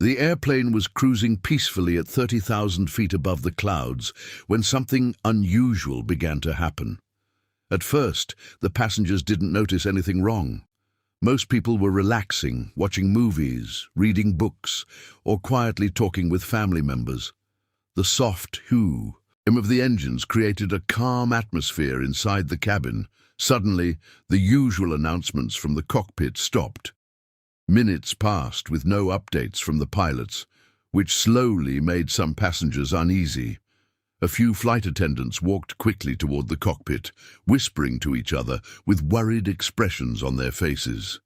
The airplane was cruising peacefully at 30,000 feet above the clouds when something unusual began to happen. At first, the passengers didn't notice anything wrong. Most people were relaxing, watching movies, reading books, or quietly talking with family members. The soft hum of the engines created a calm atmosphere inside the cabin. Suddenly, the usual announcements from the cockpit stopped. Minutes passed with no updates from the pilots, which slowly made some passengers uneasy. A few flight attendants walked quickly toward the cockpit, whispering to each other with worried expressions on their faces.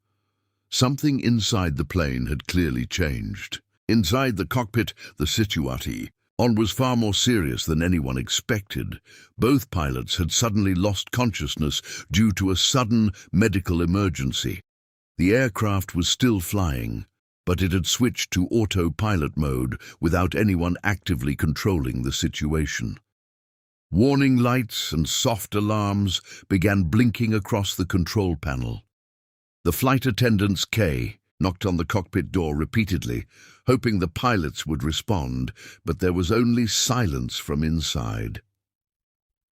Something inside the plane had clearly changed. Inside the cockpit, the situation was far more serious than anyone expected. Both pilots had suddenly lost consciousness due to a sudden medical emergency. The aircraft was still flying, but it had switched to autopilot mode without anyone actively controlling the situation. Warning lights and soft alarms began blinking across the control panel. The flight attendants knocked on the cockpit door repeatedly, hoping the pilots would respond, but there was only silence from inside.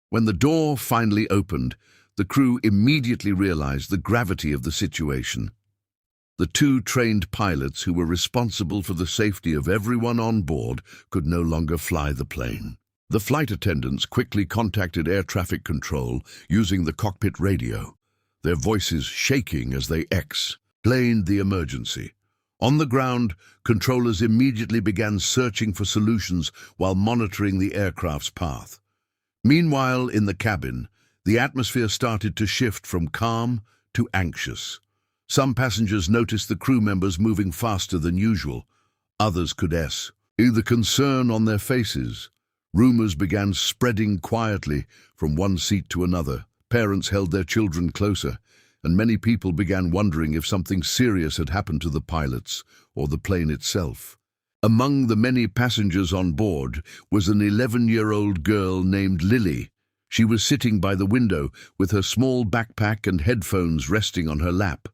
When the door finally opened, the crew immediately realized the gravity of the situation. The two trained pilots who were responsible for the safety of everyone on board could no longer fly the plane. The flight attendants quickly contacted air traffic control using the cockpit radio, their voices shaking as they explained the emergency. On the ground, controllers immediately began searching for solutions while monitoring the aircraft's path. Meanwhile, in the cabin, the atmosphere started to shift from calm to anxious. Some passengers noticed the crew members moving faster than usual. Others could see the concern on their faces. Rumors began spreading quietly from one seat to another. Parents held their children closer, and many people began wondering if something serious had happened to the pilots or the plane itself. Among the many passengers on board was an 11-year-old girl named Lily. She was sitting by the window with her small backpack and headphones resting on her lap.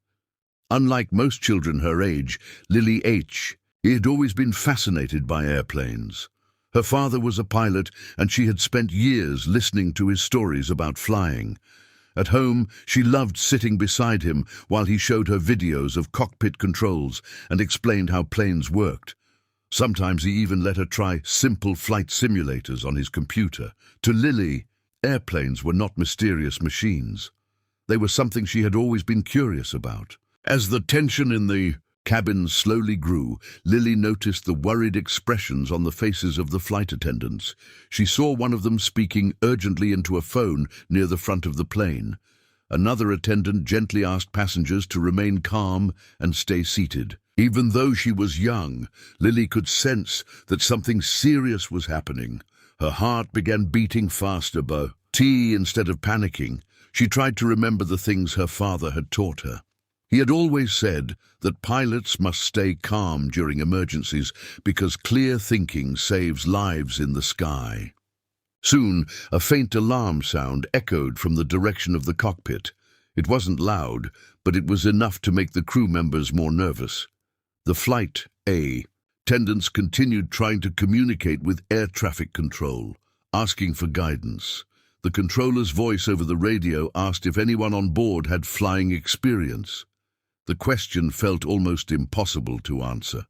Unlike most children her age, Lily had always been fascinated by airplanes. Her father was a pilot, and she had spent years listening to his stories about flying. At home, she loved sitting beside him while he showed her videos of cockpit controls and explained how planes worked. Sometimes he even let her try simple flight simulators on his computer. To Lily, airplanes were not mysterious machines. They were something she had always been curious about. As the tension in the cabin slowly grew, Lily noticed the worried expressions on the faces of the flight attendants. She saw one of them speaking urgently into a phone near the front of the plane. Another attendant gently asked passengers to remain calm and stay seated. Even though she was young, Lily could sense that something serious was happening. Her heart began beating faster, but instead of panicking, she tried to remember the things her father had taught her. He had always said that pilots must stay calm during emergencies because clear thinking saves lives in the sky. Soon, a faint alarm sound echoed from the direction of the cockpit. It wasn't loud, but it was enough to make the crew members more nervous. The flight attendants continued trying to communicate with air traffic control, asking for guidance. The controller's voice over the radio asked if anyone on board had flying experience. The question felt almost impossible to answer.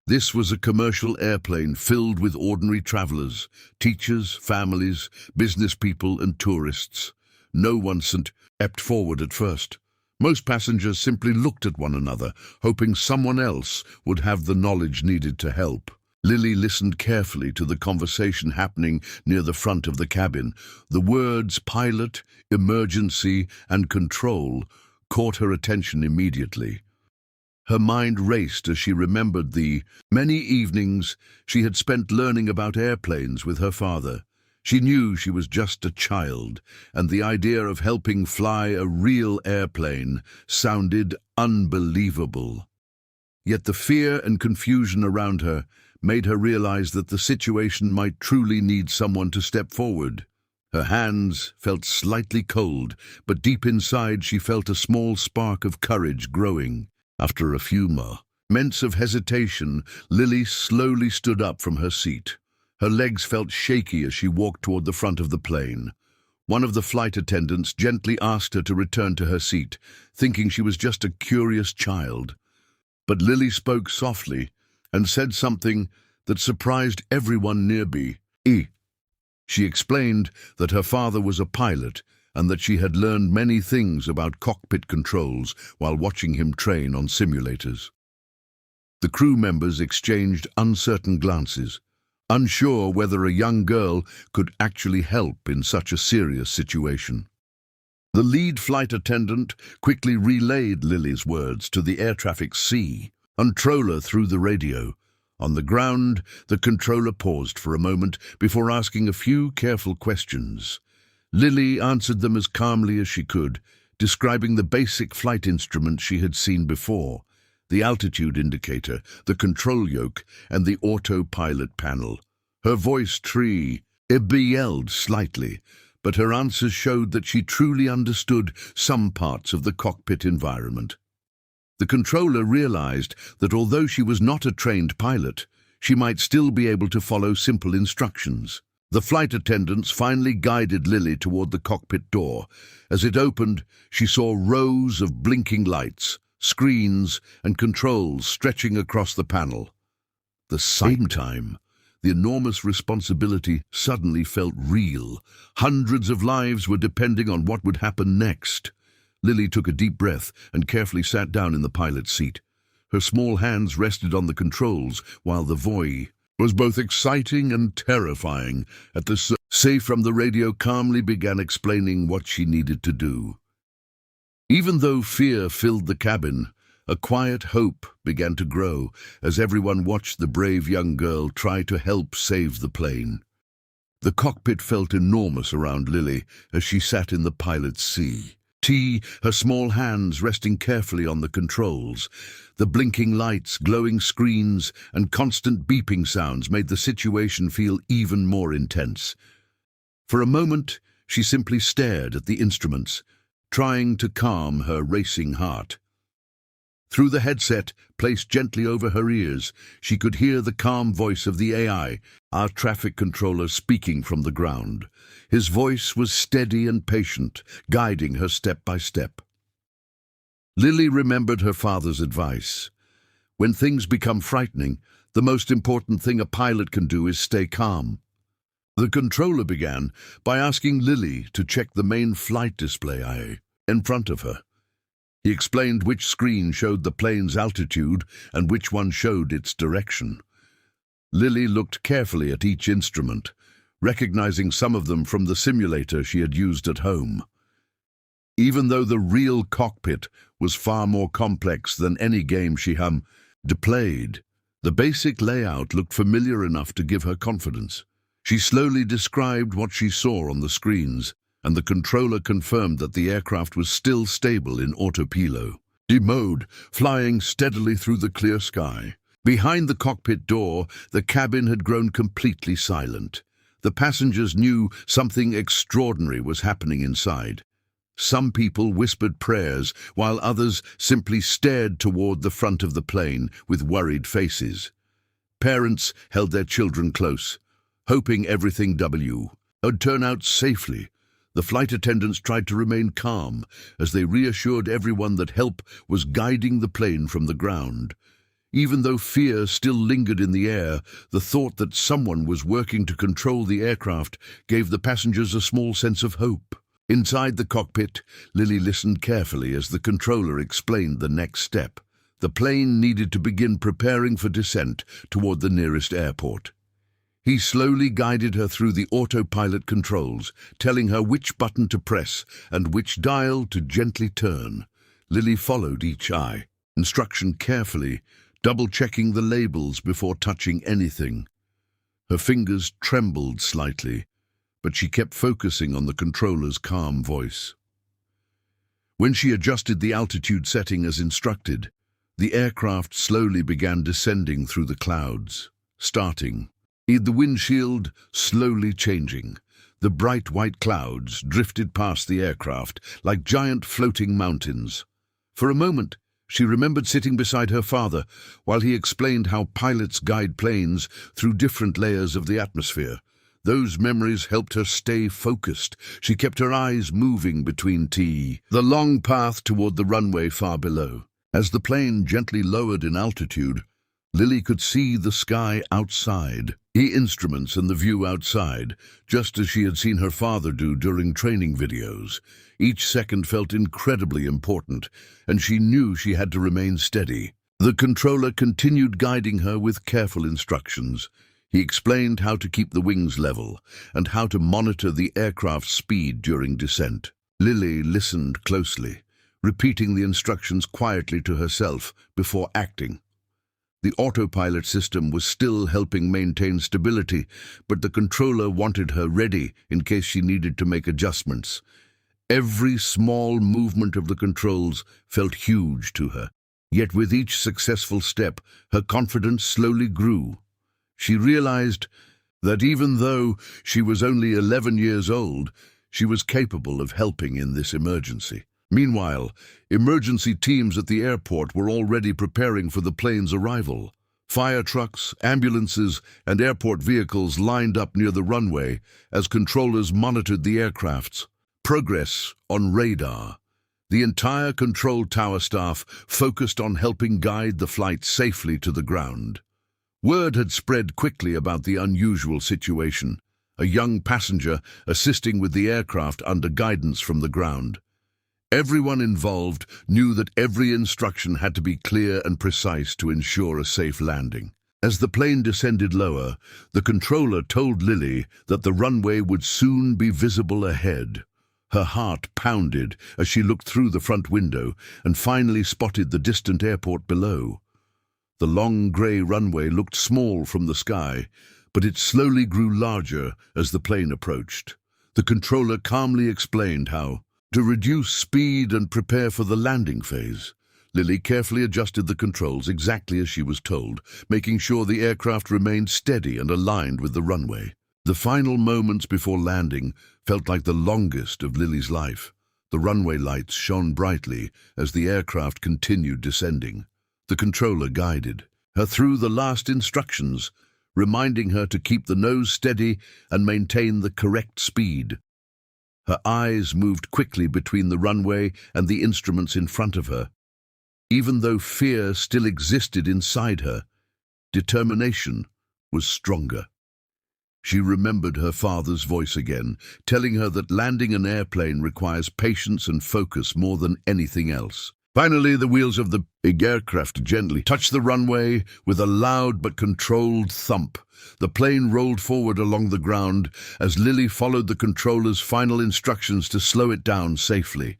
This was a commercial airplane filled with ordinary travelers, teachers, families, business people, and tourists. No one stepped forward at first. Most passengers simply looked at one another, hoping someone else would have the knowledge needed to help. Lily listened carefully to the conversation happening near the front of the cabin. The words pilot, emergency, and control caught her attention immediately. Her mind raced as she remembered the many evenings she had spent learning about airplanes with her father. She knew she was just a child, and the idea of helping fly a real airplane sounded unbelievable. Yet the fear and confusion around her made her realize that the situation might truly need someone to step forward. Her hands felt slightly cold, but deep inside she felt a small spark of courage growing. After a few Moments of hesitation, Lily slowly stood up from her seat. Her legs felt shaky as she walked toward the front of the plane. One of the flight attendants gently asked her to return to her seat, thinking she was just a curious child. But Lily spoke softly and said something that surprised everyone nearby. She explained that her father was a pilot and that she had learned many things about cockpit controls while watching him train on simulators. The crew members exchanged uncertain glances, unsure whether a young girl could actually help in such a serious situation. The lead flight attendant quickly relayed Lily's words to the air traffic C controller through the radio. On the ground, the controller paused for a moment before asking a few careful questions. Lily answered them as calmly as she could, describing the basic flight instruments she had seen before: the altitude indicator, the control yoke, and the autopilot panel. Her voice yelled slightly, but her answers showed that she truly understood some parts of the cockpit environment. The controller realized that although she was not a trained pilot, she might still be able to follow simple instructions. The flight attendants finally guided Lily toward the cockpit door. As it opened, she saw rows of blinking lights, screens, and controls stretching across the panel. At the same time, the enormous responsibility suddenly felt real. Hundreds of lives were depending on what would happen next. Lily took a deep breath and carefully sat down in the pilot's seat. Her small hands rested on the controls, while the voice was both exciting and terrifying. At the safe from the radio calmly began explaining what she needed to do. Even though fear filled the cabin, a quiet hope began to grow as everyone watched the brave young girl try to help save the plane. The cockpit felt enormous around Lily as she sat in the pilot's seat, her small hands resting carefully on the controls. The blinking lights, glowing screens, and constant beeping sounds made the situation feel even more intense. For a moment, she simply stared at the instruments, trying to calm her racing heart. Through the headset, placed gently over her ears, she could hear the calm voice of the AI, our traffic controller, speaking from the ground. His voice was steady and patient, guiding her step by step. Lily remembered her father's advice. When things become frightening, the most important thing a pilot can do is stay calm. The controller began by asking Lily to check the main flight display in front of her. He explained which screen showed the plane's altitude and which one showed its direction. Lily looked carefully at each instrument, recognizing some of them from the simulator she had used at home. Even though the real cockpit was far more complex than any game she had played, the basic layout looked familiar enough to give her confidence. She slowly described what she saw on the screens, and the controller confirmed that the aircraft was still stable in autopilot mode, flying steadily through the clear sky. Behind the cockpit door, the cabin had grown completely silent. The passengers knew something extraordinary was happening inside. Some people whispered prayers, while others simply stared toward the front of the plane with worried faces. Parents held their children close, hoping everything would turn out safely. The flight attendants tried to remain calm as they reassured everyone that help was guiding the plane from the ground. Even though fear still lingered in the air, the thought that someone was working to control the aircraft gave the passengers a small sense of hope. Inside the cockpit, Lily listened carefully as the controller explained the next step. The plane needed to begin preparing for descent toward the nearest airport. He slowly guided her through the autopilot controls, telling her which button to press and which dial to gently turn. Lily followed each instruction carefully, double-checking the labels before touching anything. Her fingers trembled slightly, but she kept focusing on the controller's calm voice. When she adjusted the altitude setting as instructed, the aircraft slowly began descending through the clouds, starting the windshield slowly changing. The bright white clouds drifted past the aircraft like giant floating mountains. For a moment, She remembered sitting beside her father while he explained how pilots guide planes through different layers of the atmosphere. Those memories helped her stay focused. She kept her eyes moving between the long path toward the runway far below. As the plane gently lowered in altitude, Lily could see the sky outside, the instruments and the view outside, just as she had seen her father do during training videos. Each second felt incredibly important, and she knew she had to remain steady. The controller continued guiding her with careful instructions. He explained how to keep the wings level and how to monitor the aircraft's speed during descent. Lily listened closely, repeating the instructions quietly to herself before acting. The autopilot system was still helping maintain stability, but the controller wanted her ready in case she needed to make adjustments. Every small movement of the controls felt huge to her, yet with each successful step, her confidence slowly grew. She realized that even though she was only 11 years old, she was capable of helping in this emergency. Meanwhile, emergency teams at the airport were already preparing for the plane's arrival. Fire trucks, ambulances, and airport vehicles lined up near the runway as controllers monitored the aircraft's progress on radar. The entire control tower staff focused on helping guide the flight safely to the ground. Word had spread quickly about the unusual situation, a young passenger assisting with the aircraft under guidance from the ground. Everyone involved knew that every instruction had to be clear and precise to ensure a safe landing. As the plane descended lower, the controller told Lily that the runway would soon be visible ahead. Her heart pounded as she looked through the front window and finally spotted the distant airport below. The long grey runway looked small from the sky, but it slowly grew larger as the plane approached. The controller calmly explained how to reduce speed and prepare for the landing phase. Lily carefully adjusted the controls exactly as she was told, making sure the aircraft remained steady and aligned with the runway. The final moments before landing felt like the longest of Lily's life. The runway lights shone brightly as the aircraft continued descending. The controller guided her through the last instructions, reminding her to keep the nose steady and maintain the correct speed. Her eyes moved quickly between the runway and the instruments in front of her. Even though fear still existed inside her, determination was stronger. She remembered her father's voice again, telling her that landing an airplane requires patience and focus more than anything else. Finally, the wheels of the big aircraft gently touched the runway with a loud but controlled thump. The plane rolled forward along the ground as Lily followed the controller's final instructions to slow it down safely.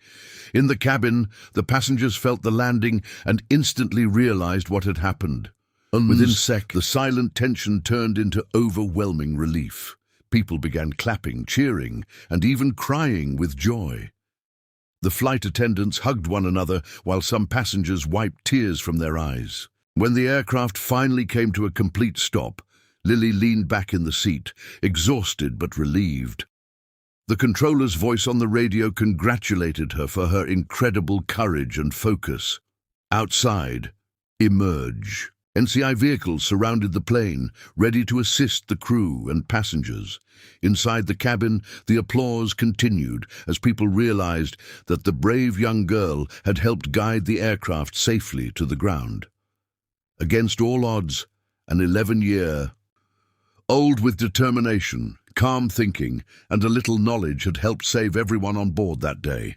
In the cabin, the passengers felt the landing and instantly realized what had happened. Within seconds, the silent tension turned into overwhelming relief. People began clapping, cheering, and even crying with joy. The flight attendants hugged one another while some passengers wiped tears from their eyes. When the aircraft finally came to a complete stop, Lily leaned back in the seat, exhausted but relieved. The controller's voice on the radio congratulated her for her incredible courage and focus. Outside, emerge. NCI vehicles surrounded the plane, ready to assist the crew and passengers. Inside the cabin, the applause continued as people realized that the brave young girl had helped guide the aircraft safely to the ground. Against all odds, an 11-year-old with determination, calm thinking, and a little knowledge had helped save everyone on board that day.